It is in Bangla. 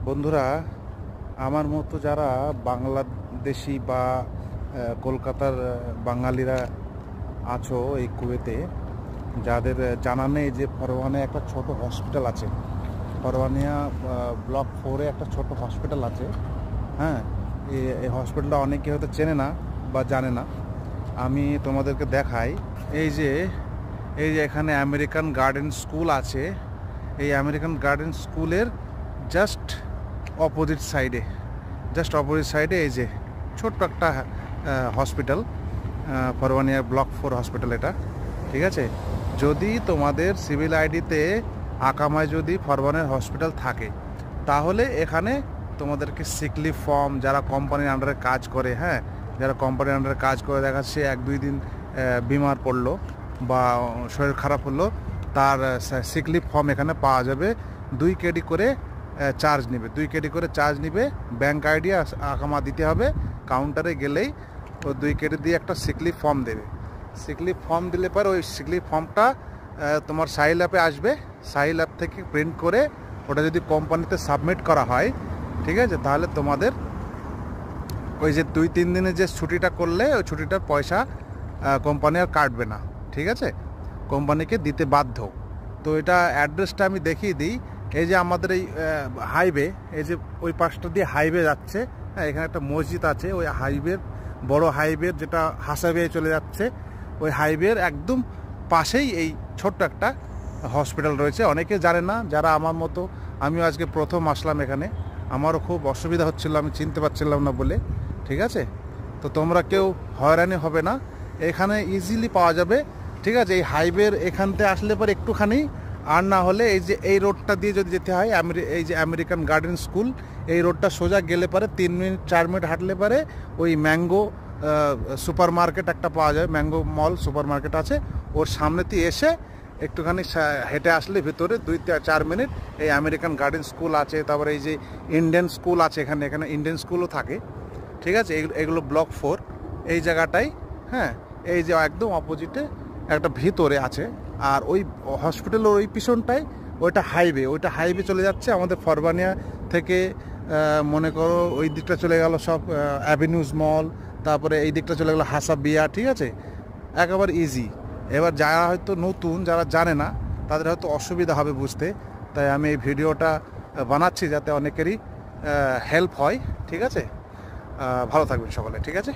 বন্ধুরা, আমার মতো যারা বাংলাদেশি বা কলকাতার বাঙালিরা আছো এই কুয়েতে, যাদের জানা নেই যে ফরওয়ানে একটা ছোট হসপিটাল আছে, ফরওয়ানিয়া ব্লক 4-এ একটা ছোট হসপিটাল আছে। হ্যাঁ, এই হসপিটালটা অনেকে হয়তো চেনে না বা জানে না। আমি তোমাদেরকে দেখাই। এই যে এখানে আমেরিকান গার্ডেন স্কুল আছে। এই আমেরিকান গার্ডেন স্কুলের জাস্ট অপোজিট সাইডে এই যে ছোট্ট একটা হসপিটাল, ফরওয়ানিয়া ব্লক 4 হসপিটাল এটা। ঠিক আছে, যদি তোমাদের সিভিল আইডিতে আকামায় যদি ফরওয়ানের হসপিটাল থাকে, তাহলে এখানে তোমাদেরকে সিকলি ফর্ম, যারা কোম্পানির আন্ডারে কাজ করে, হ্যাঁ, যারা কোম্পানির আন্ডারে কাজ করে, দেখা সে 1-2 দিন বিমার পড়লো বা শরীর খারাপ হলো, তার সিকলি ফর্ম এখানে পাওয়া যাবে। 2 কেডি করে চার্জ নিবে। ব্যাঙ্ক আইডি আকামা দিতে হবে। কাউন্টারে গেলেই ও 2 কেডি দিয়ে একটা সিকলি ফর্ম দেবে। সিকলি ফর্ম দিলে পর ওই সিকলি ফর্মটা তোমার সাইল অ্যাপে আসবে। সাইল অ্যাপ থেকে প্রিন্ট করে ওটা যদি কোম্পানিতে সাবমিট করা হয়, ঠিক আছে, তাহলে তোমাদের ওই যে 2-3 দিনের যে ছুটিটা করলে, ওই ছুটিটার পয়সা কোম্পানি আর কাটবে না। ঠিক আছে, কোম্পানিকে দিতে বাধ্য। তো এটা অ্যাড্রেসটা আমি দেখিয়ে দিই। এই যে আমাদের এই হাইওয়ে, এই যে ওই পাশটা দিয়ে হাইওয়ে যাচ্ছে, হ্যাঁ, এখানে একটা মসজিদ আছে। ওই হাইওয়ের, বড় হাইওয়ের যেটা হাসাবে চলে যাচ্ছে, ওই হাইওয়ের একদম পাশেই এই ছোট্ট একটা হসপিটাল রয়েছে। অনেকে জানে না, যারা আমার মতো, আমিও আজকে প্রথম আসলাম এখানে, আমারও খুব অসুবিধা হচ্ছিল, আমি চিনতে পারছিলাম না বলে। ঠিক আছে, তো তোমরা কেউ হয়রানি হবে না, এখানে ইজিলি পাওয়া যাবে। ঠিক আছে, এই হাইওয়ের এখানতে আসলে পরে একটুখানি, আর না হলে এই যে এই রোডটা দিয়ে যদি যেতে হয়, এই যে আমেরিকান গার্ডেন স্কুল, এই রোডটা সোজা গেলে পারে 3-4 মিনিট হাঁটলে পারে ওই ম্যাঙ্গো সুপার মার্কেট একটা পাওয়া যায়। ম্যাঙ্গো মল সুপার মার্কেট আছে, ওর সামনেতে এসে একটুখানি হেঁটে আসলে ভিতরে 2-4 মিনিট এই আমেরিকান গার্ডেন স্কুল আছে। তারপরে এই যে ইন্ডিয়ান স্কুল আছে, এখানে ইন্ডিয়ান স্কুলও থাকে। ঠিক আছে, এগুলো ব্লক 4 এই জায়গাটাই। হ্যাঁ, এই যে একদম অপোজিটে একটা ভিতরে আছে। আর ওই হসপিটালের ওই পিছনটাই ওইটা হাইওয়ে চলে যাচ্ছে আমাদের ফরওয়ানিয়া থেকে। মনে করো ওই দিকটা চলে গেল সব অ্যাভিনিউজ মল, তারপরে এই দিকটা চলে গেলো হাসাবিয়া। ঠিক আছে, একেবারে ইজি। এবার যারা হয়তো নতুন, যারা জানে না, তাদের হয়তো অসুবিধা হবে বুঝতে, তাই আমি এই ভিডিওটা বানাচ্ছি যাতে অনেকেরই হেল্প হয়। ঠিক আছে, ভালো থাকবেন সকলে। ঠিক আছে।